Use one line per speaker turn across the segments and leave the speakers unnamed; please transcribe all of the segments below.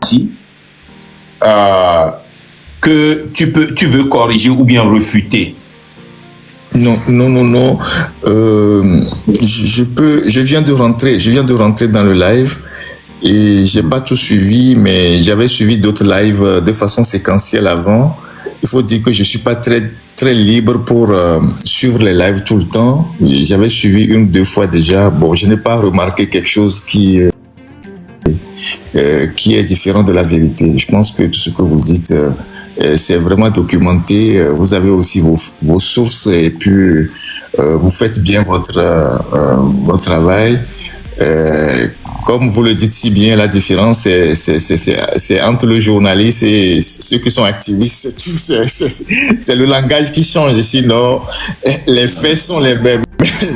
fois-ci que tu veux corriger ou bien refuter?
Non. Je viens de rentrer dans le live et j'ai pas tout suivi, mais j'avais suivi d'autres lives de façon séquentielle avant. Il faut dire que je suis pas très libre pour suivre les lives tout le temps. J'avais suivi 1-2 fois déjà. Bon, je n'ai pas remarqué quelque chose qui est différent de la vérité. Je pense que tout ce que vous dites, c'est vraiment documenté. Vous avez aussi vos sources et puis vous faites bien votre travail. Comme vous le dites si bien, la différence, c'est entre le journaliste et ceux qui sont activistes. C'est le langage qui change. Sinon, les faits sont les mêmes.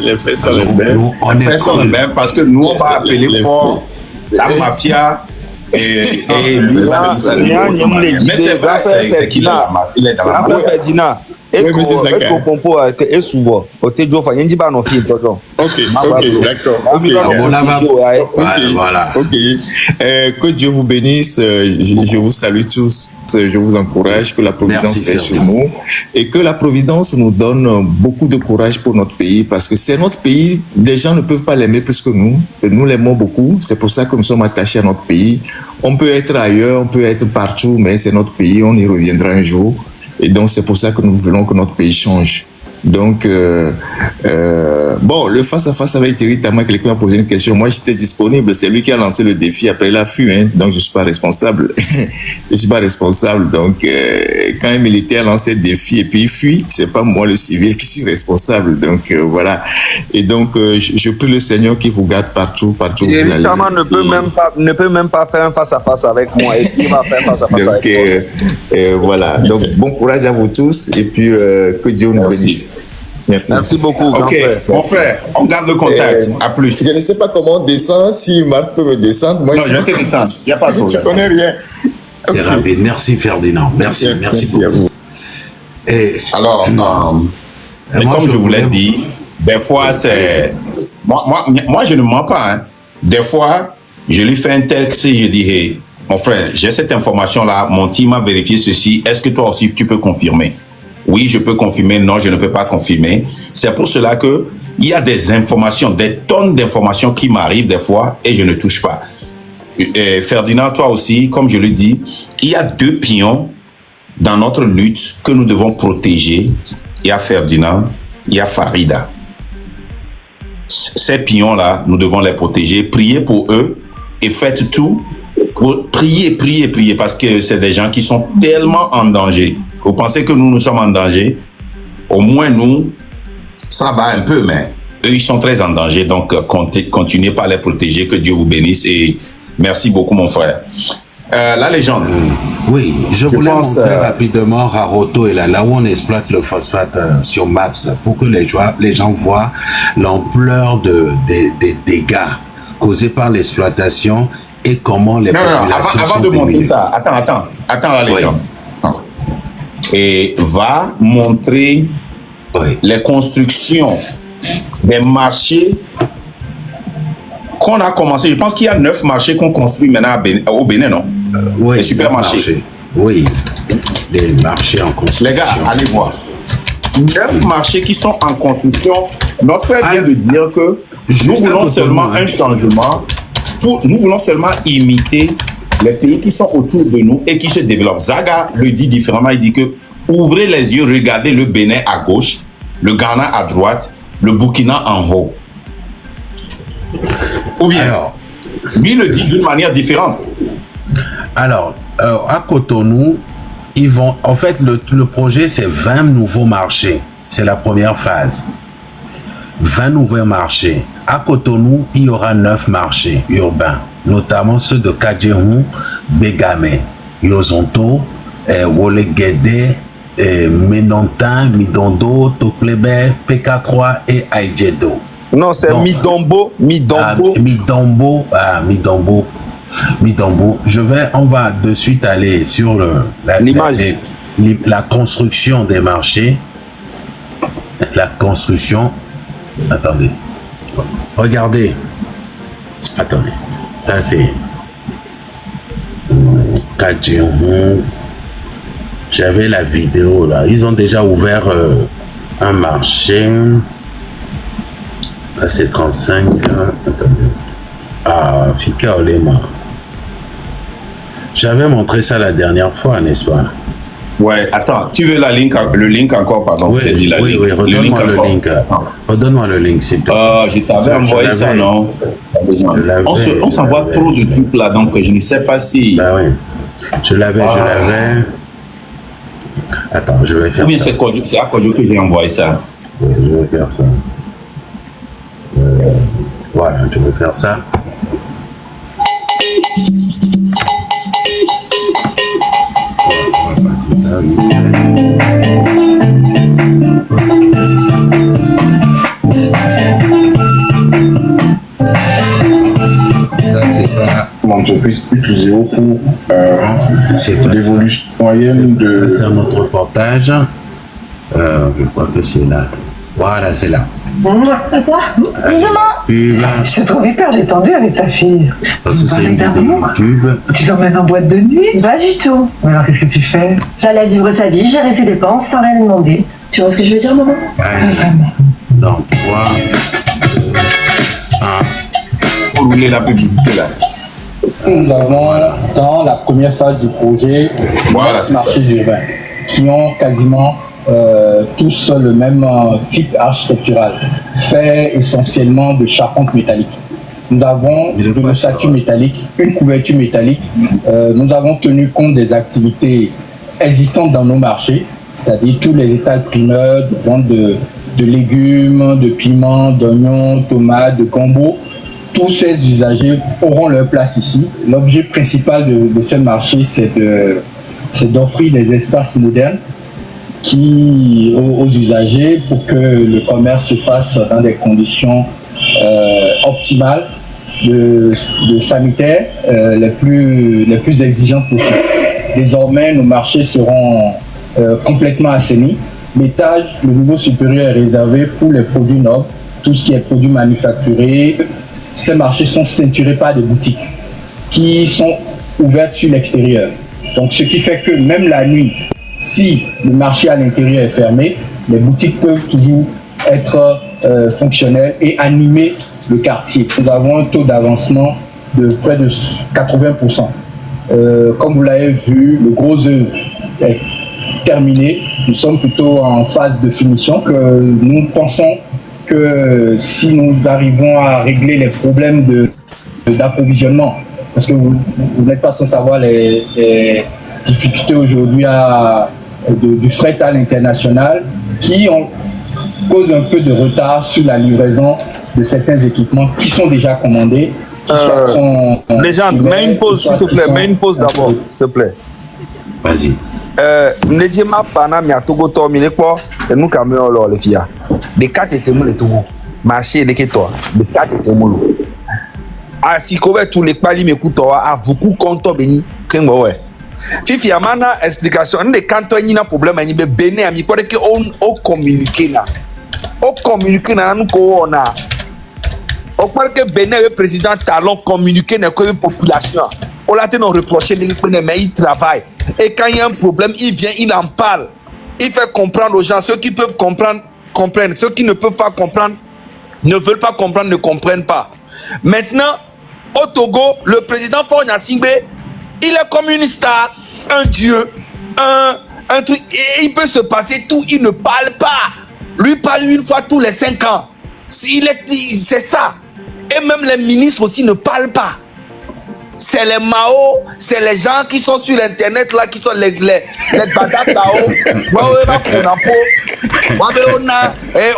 Les faits sont les mêmes.
Les faits sont les mêmes parce que nous, on va appeler fort la mafia. Et lui, mais c'est vrai, c'est qu'il a la mafia. Il est dans la mafia.
Oui, monsieur Zaka.
Ok,
d'accord. Voilà. Que Dieu vous bénisse. Je vous salue tous. Je vous encourage. Que la Providence fait sur nous. Et que la Providence nous donne beaucoup de courage pour notre pays. Parce que c'est notre pays. Des gens ne peuvent pas l'aimer plus que nous. Nous l'aimons beaucoup. C'est pour ça que nous sommes attachés à notre pays. On peut être ailleurs, on peut être partout, mais c'est notre pays. On y reviendra un jour. Et donc, c'est pour ça que nous voulons que notre pays change. Donc, bon, le face-à-face avec Thierry Tama, quelqu'un m'a posé une question. Moi, j'étais disponible. C'est lui qui a lancé le défi. Après, il a fui. Hein. Donc, je ne suis pas responsable. Je ne suis pas responsable. Donc, quand un militaire lance le défi et puis il fuit, ce n'est pas moi, le civil, qui suis responsable. Donc, voilà. Et donc, je prie le Seigneur qui vous garde partout où vous allez.
Thierry Tama ne peut même pas faire un face-à-face avec moi. Et qui va faire un face-à-face avec moi.
Voilà. Donc, bon courage à vous tous. Et puis, que Dieu nous bénisse. Merci.
Merci beaucoup.
Ok, mon frère, on garde le contact. À plus.
Je ne sais pas comment on descend. Si Marc peut me descendre, moi
non, je vais te descendre. Il n'y a pas de problème.
Tu connais rien.
Okay. Rapide. Merci Ferdinand. Merci beaucoup.
Et alors, et comme je vous l'ai dit, des fois, c'est. Moi, je ne mens pas. Hein. Des fois, je lui fais un texte et je dis hey, mon frère, j'ai cette information-là. Mon team a vérifié ceci. Est-ce que toi aussi, tu peux confirmer? Oui, je peux confirmer. Non, je ne peux pas confirmer. C'est pour cela que il y a des informations, des tonnes d'informations qui m'arrivent des fois et je ne touche pas. Et Ferdinand, toi aussi, comme je le dis, il y a 2 pions dans notre lutte que nous devons protéger. Il y a Ferdinand, il y a Farida. Ces pions-là, nous devons les protéger. Priez pour eux et faites tout. Priez, parce que c'est des gens qui sont tellement en danger. Vous pensez que nous sommes en danger? Au moins nous, ça va un peu, mais eux, ils sont très en danger. Donc, continuez par les protéger. Que Dieu vous bénisse et merci beaucoup, mon frère. La légende.
Oui, je voulais montrer rapidement Raroto et là où on exploite le phosphate sur Maps pour que les gens voient l'ampleur des dégâts causés par l'exploitation et comment les populations
avant
sont
de montrer
démunies.
ça, attends la légende. Oui. Et va montrer les constructions des marchés qu'on a commencé. Je pense qu'il y a 9 marchés qu'on construit maintenant au Bénin, non?
Oui,
les supermarchés.
Oui, les marchés en construction.
Les gars, allez voir. 9 marchés qui sont en construction. Notre frère vient de dire que nous voulons seulement un changement. Nous voulons seulement imiter les pays qui sont autour de nous et qui se développent. Zaga le dit différemment, il dit que ouvrez les yeux, regardez le Bénin à gauche, le Ghana à droite, le Burkina en haut. Ou bien, lui le dit d'une manière différente.
Alors, à Cotonou, ils vont, en fait, le projet, c'est 20 nouveaux marchés. C'est la première phase. 20 nouveaux marchés. À Cotonou, il y aura 9 marchés urbains, notamment ceux de Kadjehun, Begame, Yozonto, Wolegede, Menontin, Midondo, Toklebe, PK3 et Aïdjedo.
Non, c'est Midombo.
Midombo. On va de suite aller sur la construction des marchés. La construction. Attendez. Regardez. Attendez. Ça c'est. Kadjirou. J'avais la vidéo là. Ils ont déjà ouvert un marché. Là, c'est 35. Attendez. Ah, Fika Olema. J'avais montré ça la dernière fois, n'est-ce pas?
Ouais, attends, tu veux le link encore, pardon?
Oui, redonne-moi le link. Redonne-moi le link, s'il te plaît.
Je t'avais envoyé ça, non? On s'envoie trop de trucs là, donc je ne sais pas si...
Ben oui, je l'avais. Attends, je vais faire ça.
C'est à Kodjo que j'ai envoyé ça.
Oui, je vais faire ça. Voilà, je vais faire ça. Ça, c'est pas
l'entreprise utilisée au cours d'évolution moyenne de...
C'est un autre reportage. Je crois que c'est là. Voilà, c'est là.
Ça je te trouve hyper détendu avec ta fille.
Parce que c'est une vidéo YouTube.
Tu l'emmènes en boîte de nuit? Pas du tout. Mais alors qu'est-ce que tu fais?
La laisse vivre sa vie, gérer ses dépenses sans rien lui demander. Tu vois ce que je veux dire, maman?
Allez. Dans 3, 2, 1.
Pour rouler la publicité là.
Nous avons dans la première phase du projet marchés urbains qui ont quasiment tous le même type architectural, fait essentiellement de charpente métallique. Nous avons une ossature métallique, une couverture métallique. Nous avons tenu compte des activités existantes dans nos marchés, c'est-à-dire tous les étals primeurs de vente de légumes, de piments, d'oignons, tomates, de gombo. Tous ces usagers auront leur place ici. L'objet principal de ce marché, c'est d'offrir des espaces modernes aux usagers pour que le commerce se fasse dans des conditions optimales de sanitaire les plus exigeantes possibles. Désormais, nos marchés seront complètement assainis. L'étage, le niveau supérieur est réservé pour les produits nobles, tout ce qui est produits manufacturés. Ces marchés sont ceinturés par des boutiques qui sont ouvertes sur l'extérieur. Donc, ce qui fait que même la nuit, si le marché à l'intérieur est fermé, les boutiques peuvent toujours être fonctionnelles et animer le quartier. Nous avons un taux d'avancement de près de 80%. Comme vous l'avez vu, le gros œuvre est terminé. Nous sommes plutôt en phase de finition que nous pensons que si nous arrivons à régler les problèmes d'approvisionnement, parce que vous n'êtes pas sans savoir les difficultés aujourd'hui du fret à l'international qui causent un peu de retard sur la livraison de certains équipements qui sont déjà commandés.
Les gens, mets une pause s'il te plaît, mets une pause d'abord, s'il te plaît.
Vas-y.
Nejima pana mi atogo to mi lepo enu kameo lo le fia. De 4 etemu le togo. Marché de keto. De 4 etemu lo. Asi ko be tous les pali me kuto a vuku konto beni kengo we. Fifi amana explication ne kanto ni na problème ni be bene ami ko de ke on communiquer na. O communiquer na nu ko ona. O parle que Bénin le président Talon communiquer na ko population. On l'a tenu reproché mais il travaille. Et quand il y a un problème, il vient, il en parle. Il fait comprendre aux gens. Ceux qui peuvent comprendre, comprennent. Ceux qui ne peuvent pas comprendre, ne veulent pas comprendre, ne comprennent pas. Maintenant, au Togo, le président Faure Gnassingbé, il est comme une star, un dieu, un truc. Et il peut se passer tout, il ne parle pas. Lui parle une fois tous les 5 ans. C'est ça. Et même les ministres aussi ne parlent pas. C'est les Mao, c'est les gens qui sont sur l'internet là, qui sont les Badatao.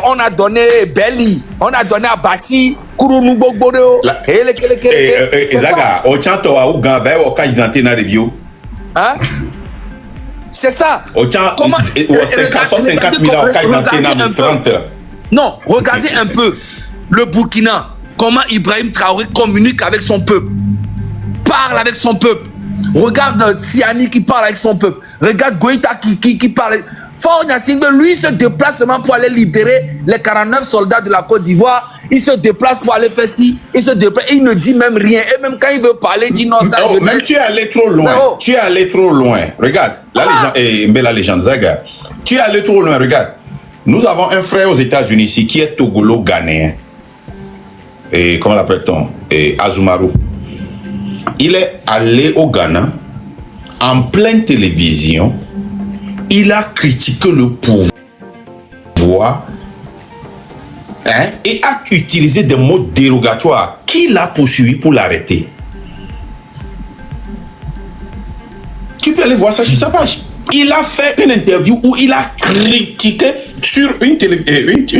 On a donné Belly, on a donné à Bati, Kourounou Bogbodeo.
C'est ça.
Hein? C'est ça.
Comment 150 000
Non, regardez un peu le Burkina. Comment Ibrahim Traoré communique avec son peuple. Parle avec son peuple. Regarde Siani qui parle avec son peuple. Regarde Goïta qui parle. Faure Gnassingbé, lui, se déplace seulement pour aller libérer les 49 soldats de la Côte d'Ivoire. il se déplace pour aller faire ci, il se déplace, il ne dit même rien. Et même quand il veut parler, il dit non, ça
non, même tu es allé trop loin.
Oh.
Tu es allé trop loin. Regarde, la légende Zaga. Tu es allé trop loin, regarde. Nous avons un frère aux États-Unis ici qui est togolo-ghanéen. Et comment l'appelle-t-on? Azumaru. Il est allé au Ghana en pleine télévision. Il a critiqué le pouvoir et a utilisé des mots dérogatoires. Qui l'a poursuivi pour l'arrêter? Tu peux aller voir ça sur sa page. Il a fait une interview où il a critiqué sur une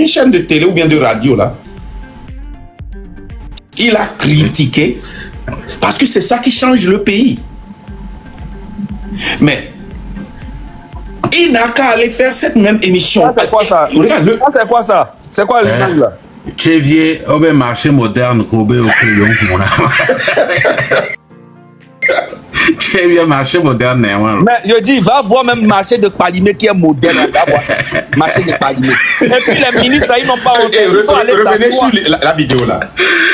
chaîne de télé ou bien de radio là. Il a critiqué parce que c'est ça qui change le pays. Mais il n'a qu'à aller faire cette même émission.
Ça, c'est quoi ça?
Regarde,
Ça, c'est quoi ça? C'est quoi l'image là?
Chevier, au marché moderne, Kobe au crayon. Chevier, marché moderne,
mais je dis, va voir même marché de Palimé qui est moderne. Va voir ça. Marché de Palimé. Et puis les ministres, là, ils n'ont pas
revenez sur la vidéo là.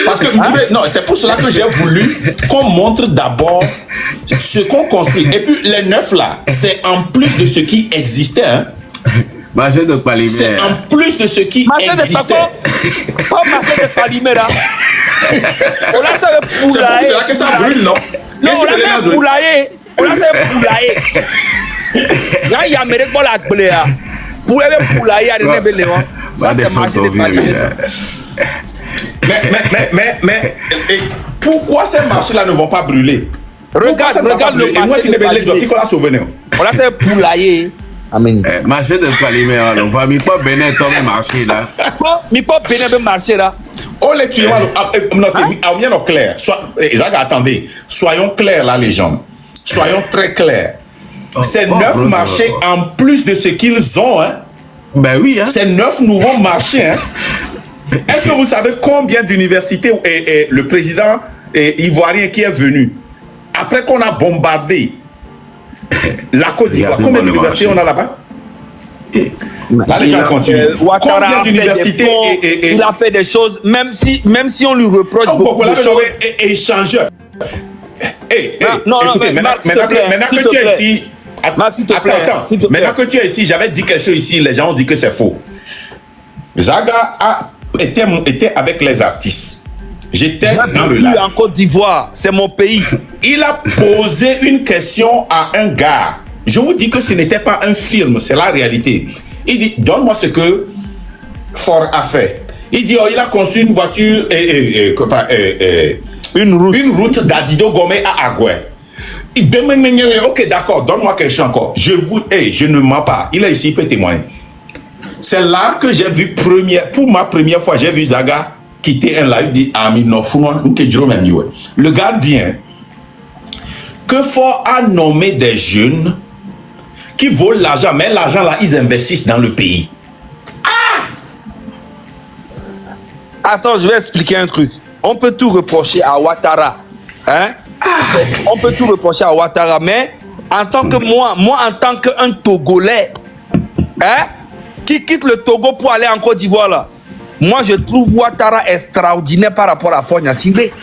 Parce que non, c'est pour cela que j'ai voulu qu'on montre d'abord ce qu'on construit. Et puis les 9 là, c'est en plus de ce qui existait. Hein.
Marché de Palimé.
C'est en plus de ce qui existait.
Pas marché de Palimé là. On a ça
c'est pour que ça brûle, non?
Non, on a fait poulailler. On a fait poulailler. Il y a mérite pour la gléa. Pour aller poulailler à René Léon. Ça, c'est marché de Palimé.
Mais pourquoi ces marchés-là ne vont pas brûler?
Regarde le marché de Palimé. On a fait poulailler. Amen.
Marché de Palimé, on va mettre pas Bénin dans le marché là.
Mais pas Bénin dans le marché là.
Oh les tuyaux, clair. Attendez, soyons clairs là les gens. Soyons très clairs. C'est 9 marchés en plus de ce qu'ils ont. Hein.
Ben oui. Hein.
C'est 9 nouveaux marchés. Hein. Est-ce que vous savez combien d'universités le président ivoirien qui est venu après qu'on a bombardé la Côte d'Ivoire, combien d'universités on a là-bas? Là, les gens continuent. Combien d'universités
il a fait des choses, même si on lui reproche beaucoup de choses.
Échangeur.
Non,
écoutez, maintenant que tu es ici, attends, maintenant que tu es ici, j'avais dit quelque chose ici, les gens ont dit que c'est faux. Zaga était avec les artistes. J'étais dans le live.
En Côte d'Ivoire, c'est mon pays.
Il a posé une question à un gars. Je vous dis que ce n'était pas un film, c'est la réalité. Il dit, donne-moi ce que Ford a fait. Il dit, il a construit une voiture, une route d'Adido Gomé à Agoué. Il dit, ok, d'accord, donne-moi quelque chose encore. Je ne mens pas. Il est ici, il peut témoigner. C'est là que j'ai vu pour ma première fois, j'ai vu Zaga quitter un live, dit, le gars dit que Ford a nommé des jeunes qui volent l'argent, mais l'argent là, ils investissent dans le pays.
Attends, je vais expliquer un truc. On peut tout reprocher à Ouattara. Hein? On peut tout reprocher à Ouattara, mais en tant que moi en tant qu'un Togolais, hein, qui quitte le Togo pour aller en Côte d'Ivoire là, moi je trouve Ouattara extraordinaire par rapport à Faure Gnassingbé.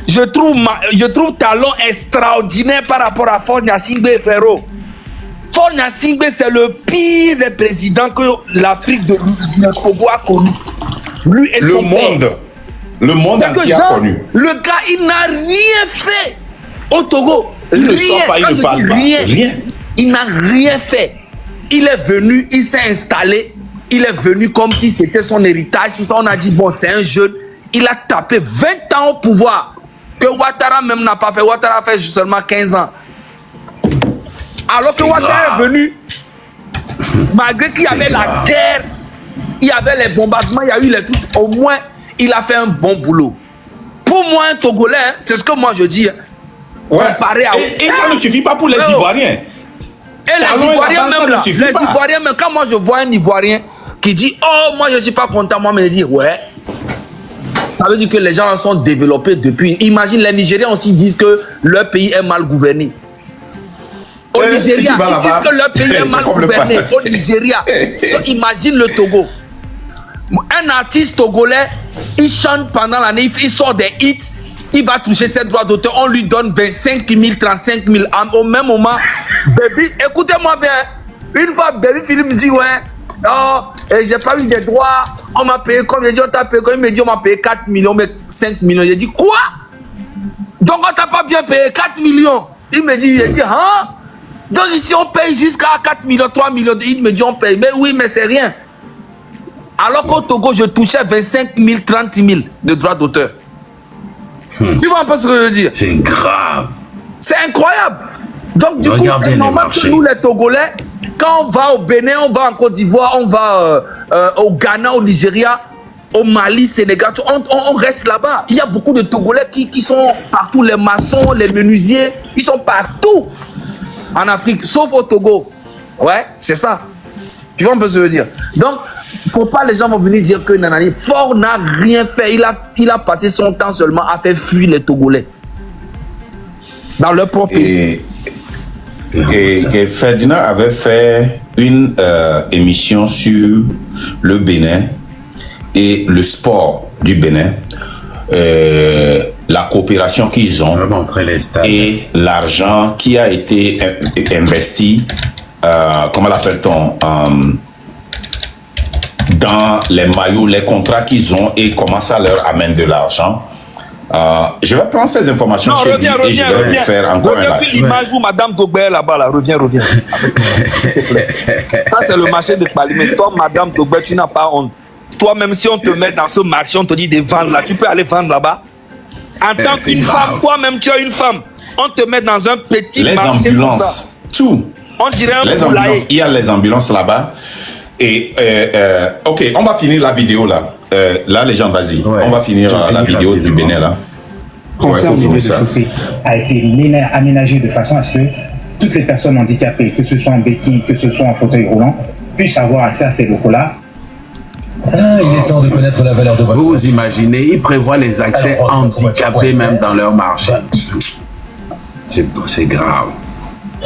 Je trouve Talon extraordinaire par rapport à Faure Gnassingbé, frérot. Faure Gnassingbé, c'est le pire des présidents que l'Afrique de Togo a connu. Lui et son père.
Le monde entier a connu.
Le gars, il n'a rien fait au Togo.
Il ne sort pas, il ne parle pas. Rien.
Il n'a rien fait. Il est venu, il s'est installé. Il est venu comme si c'était son héritage. Tout ça, on a dit, bon, c'est un jeune. Il a tapé 20 ans au pouvoir. Que Ouattara même n'a pas fait. Ouattara a fait seulement 15 ans. Alors que Ouattara est venu, malgré qu'il y avait la guerre, il y avait les bombardements, il y a eu les trucs, au moins, il a fait un bon boulot. Pour moi, un Togolais, hein, c'est ce que moi je dis. Comparé à...
Et ça ne suffit pas pour les Ivoiriens.
Et les Ivoiriens même là, Ivoiriens même, quand moi je vois un Ivoirien qui dit, oh, moi je ne suis pas content, moi, mais il dit, ouais. Ça veut dire que les gens sont développés depuis. Imagine, les Nigériens aussi disent que leur pays est mal gouverné. Au Nigeria, ils disent que leur pays est mal gouverné. Au Nigeria. Donc, imagine le Togo. Un artiste togolais, il chante pendant l'année, il sort des hits, il va toucher ses droits d'auteur, on lui donne 25 000, 35 000. Au même moment, Baby, écoutez-moi bien, une fois Baby Philippe me dit, ouais, oh, j'ai pas eu des droits, on m'a payé comme, j'ai dit, on t'a payé comme, il me dit, on m'a payé 4 millions, mais 5 millions. J'ai dit, quoi? Donc on t'a pas bien payé 4 millions. Il me dit, hein? Donc ici on paye jusqu'à 4 millions, 3 millions. Il me dit, on paye, mais oui, mais c'est rien. Alors qu'au Togo, je touchais 25 000, 30 000 de droits d'auteur. Tu vois un peu ce que je veux dire?
C'est grave.
C'est incroyable. Donc du
Regardez
coup, c'est normal que nous, les Togolais, quand on va au Bénin, on va en Côte d'Ivoire, on va au Ghana, au Nigeria, au Mali, Sénégal, on reste là-bas. Il y a beaucoup de Togolais qui sont partout, les maçons, les menuisiers, ils sont partout en Afrique, sauf au Togo. Ouais, c'est ça. Tu vois un peu ce que je veux dire? Donc, faut pas les gens vont venir dire que Nanani Faure n'a rien fait. Il a passé son temps seulement à faire fuir les Togolais dans leur propre pays.
Et Ferdinand avait fait une émission sur le Bénin et le sport du Bénin, la coopération qu'ils ont et l'argent qui a été investi, comment l'appelle-t-on, dans les maillots, les contrats qu'ils ont et comment ça leur amène de l'argent. Je vais prendre ces informations chez lui et je vais vous faire encore un live.
Reviens sur l'image où Madame Dogbe là-bas, là. Reviens. Ça, c'est le marché de Palimé. Toi, Madame Dogbe, tu n'as pas honte. Toi-même, si on te met dans ce marché, on te dit de vendre là, tu peux aller vendre là-bas. En tant qu'une femme, toi-même, tu es une femme. On te met dans un petit marché comme ça.
Tout.
On dirait un
les
poulailler.
ambulances, il y a les ambulances là-bas. Et ok, on va finir la vidéo là. Là, les gens, vas-y. Ouais, on va finir la vidéo du Bénin là.
Concert au niveau de chaussée a été aménagé de façon à ce que toutes les personnes handicapées, que ce soit en béquille, que ce soit en fauteuil roulant, puissent avoir accès à ces locaux-là.
Il est temps de connaître la valeur de votre...
Vous imaginez, ils prévoient les accès handicapés même dans leur marché. C'est grave.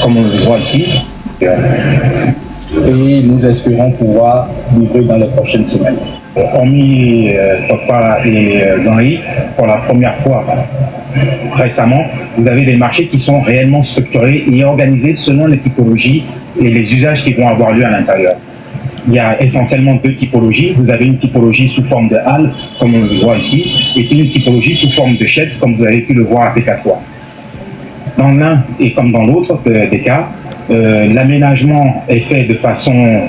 Comme on le voit ici. Et nous espérons pouvoir livrer dans les prochaines semaines. Hormis Papa et Gangui, pour la première fois récemment, vous avez des marchés qui sont réellement structurés et organisés selon les typologies et les usages qui vont avoir lieu à l'intérieur. Il y a essentiellement deux typologies. Vous avez une typologie sous forme de halle, comme on le voit ici, et puis une typologie sous forme de shed, comme vous avez pu le voir à Pécatois. Dans l'un et comme dans l'autre des cas, l'aménagement est fait de façon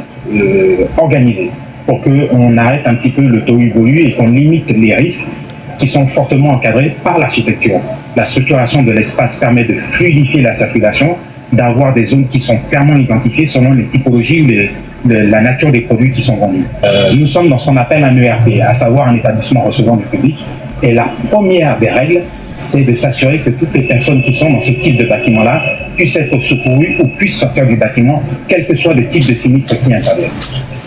organisée pour qu'on arrête un petit peu le tohu-bohu et qu'on limite les risques qui sont fortement encadrés par l'architecture. La structuration de l'espace permet de fluidifier la circulation, d'avoir des zones qui sont clairement identifiées selon les typologies ou la nature des produits qui sont vendus. Nous sommes dans ce qu'on appelle un ERP, à savoir un établissement recevant du public, et la première des règles, c'est de s'assurer que toutes les personnes qui sont dans ce type de bâtiment-là puissent être secourues ou puissent sortir du bâtiment, quel que soit le type de sinistre qui intervient.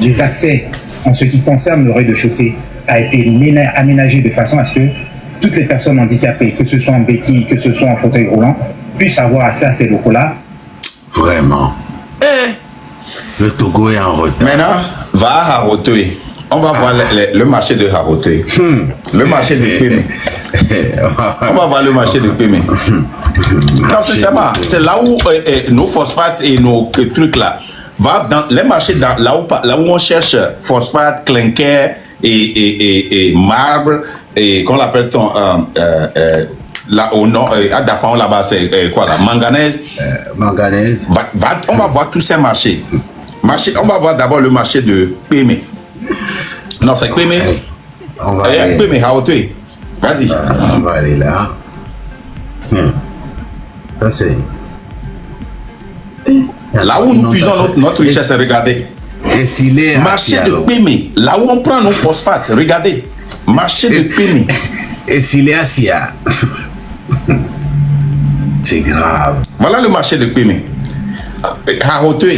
Les accès, en ce qui concerne le rez-de-chaussée, a été aménagé de façon à ce que toutes les personnes handicapées, que ce soit en béquille, que ce soit en fauteuil roulant, puissent avoir accès à ces locaux-là.
Vraiment. Le Togo est en retard.
Maintenant, va à Harotoy. On va voir le marché de Harotoy. Le marché de Pémé. On va voir le marché de Pémé. Non, sincèrement, c'est là où nos phosphates et nos trucs là. Va dans les marchés là où on cherche phosphate, clinker et marbre et qu'on l'appelle là au nord, à Dapan là-bas, c'est quoi là? Manganèse.
Manganèse.
On va voir tous ces marchés. On va voir d'abord le marché de Pémé. Non, c'est Pémé.
On va aller.
Pémé, Haoté. Vas-y.
On va aller là. Ça c'est.
Là où nous puisons notre richesse, regardez.
Et s'il est
marché de Pémé. Là où on prend nos phosphates, regardez. Marché de Pémé.
Et s'il est assis. C'est grave.
Voilà le marché de Pémé. Haoté.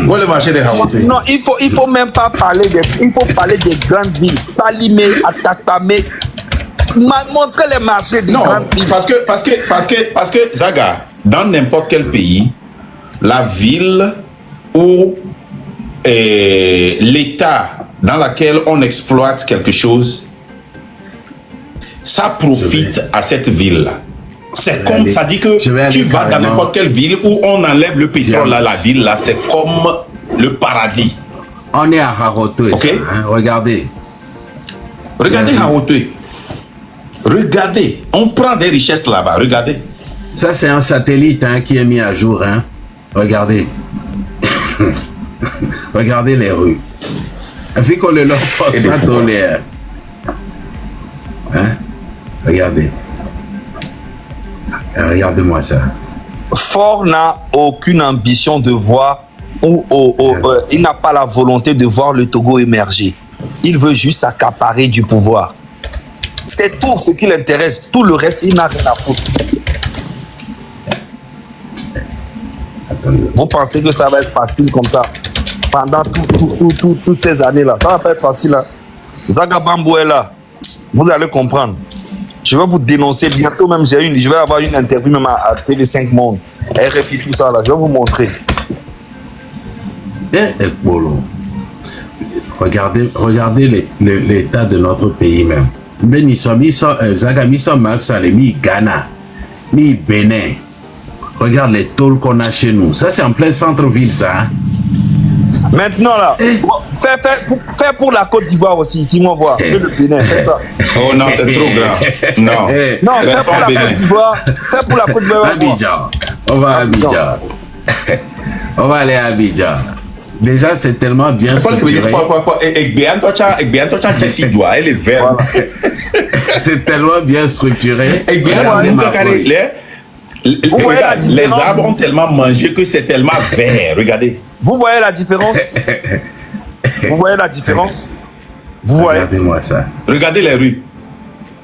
Voilà le marché de Haoté.
Non, il faut même pas parler il faut parler des grandes villes. Palimé, Atakpamé. Montrer les marchés des grandes villes.
Parce que Zaga, dans n'importe quel pays, la ville où l'État dans laquelle on exploite quelque chose, ça profite à cette ville-là. C'est comme ça dit que tu vas dans n'importe quelle ville où on enlève le pétrole à la ville, là, c'est comme le paradis.
On est à Harotoé, okay? Hein? Regardez.
Regardez Harotoé. Regardez, on prend des richesses là-bas, regardez.
Ça, c'est un satellite hein, qui est mis à jour. Hein. Regardez. Regardez les rues. Vu qu'on le leur passe pas dans l'air. Hein? Regardez. Regardez-moi ça.
Faure n'a aucune ambition de voir, il n'a pas la volonté de voir le Togo émerger. Il veut juste s'accaparer du pouvoir. C'est tout ce qui l'intéresse. Tout le reste, il n'a rien à foutre. Vous pensez que ça va être facile comme ça pendant toutes ces années-là? Ça va pas être facile. Hein? Zagabambo est là. Vous allez comprendre. Je vais vous dénoncer bientôt même. Je vais avoir une interview même à TV5 Monde. RFI, tout ça là. Je vais vous montrer.
Regardez l'état de notre pays même. Zagami Salemi, Ghana, ni Bénin. Regarde les tôles qu'on a chez nous. Ça, c'est en plein centre-ville, ça. Hein?
Maintenant, là, fais pour la Côte d'Ivoire aussi, qui m'envoie. Le Bénin, fais ça.
Oh non, c'est trop grand. Non.
Non, fais pour la Côte d'Ivoire. Fais pour la Côte d'Ivoire.
Abidjan. On va à Abidjan. On va aller à Abidjan. Déjà, c'est tellement bien structuré. C'est tellement bien structuré.
Les arbres ont tellement mangé que c'est tellement vert. Regardez.
Vous voyez la différence? Vous voyez la différence? Vous voyez?
Regardez-moi ça.
Regardez les rues.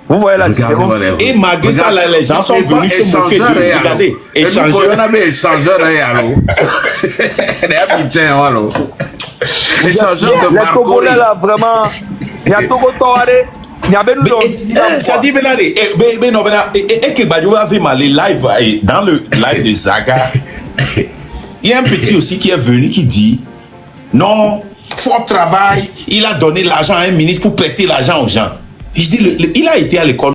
Vous voyez la différence?
Et malgré ça, les gens sont venus se moquer d'eux. Regardez.
Échangeur. Échangeur de
les Togolais là, vraiment. Il y a Togo Torade.
Ça dit Benade, et que Badiou avait mal live dans le live de Zaga. Il y a un petit aussi qui est venu qui dit non, fort travail, il a donné l'argent à un ministre pour prêter l'argent aux gens. Je dis, il a été à l'école.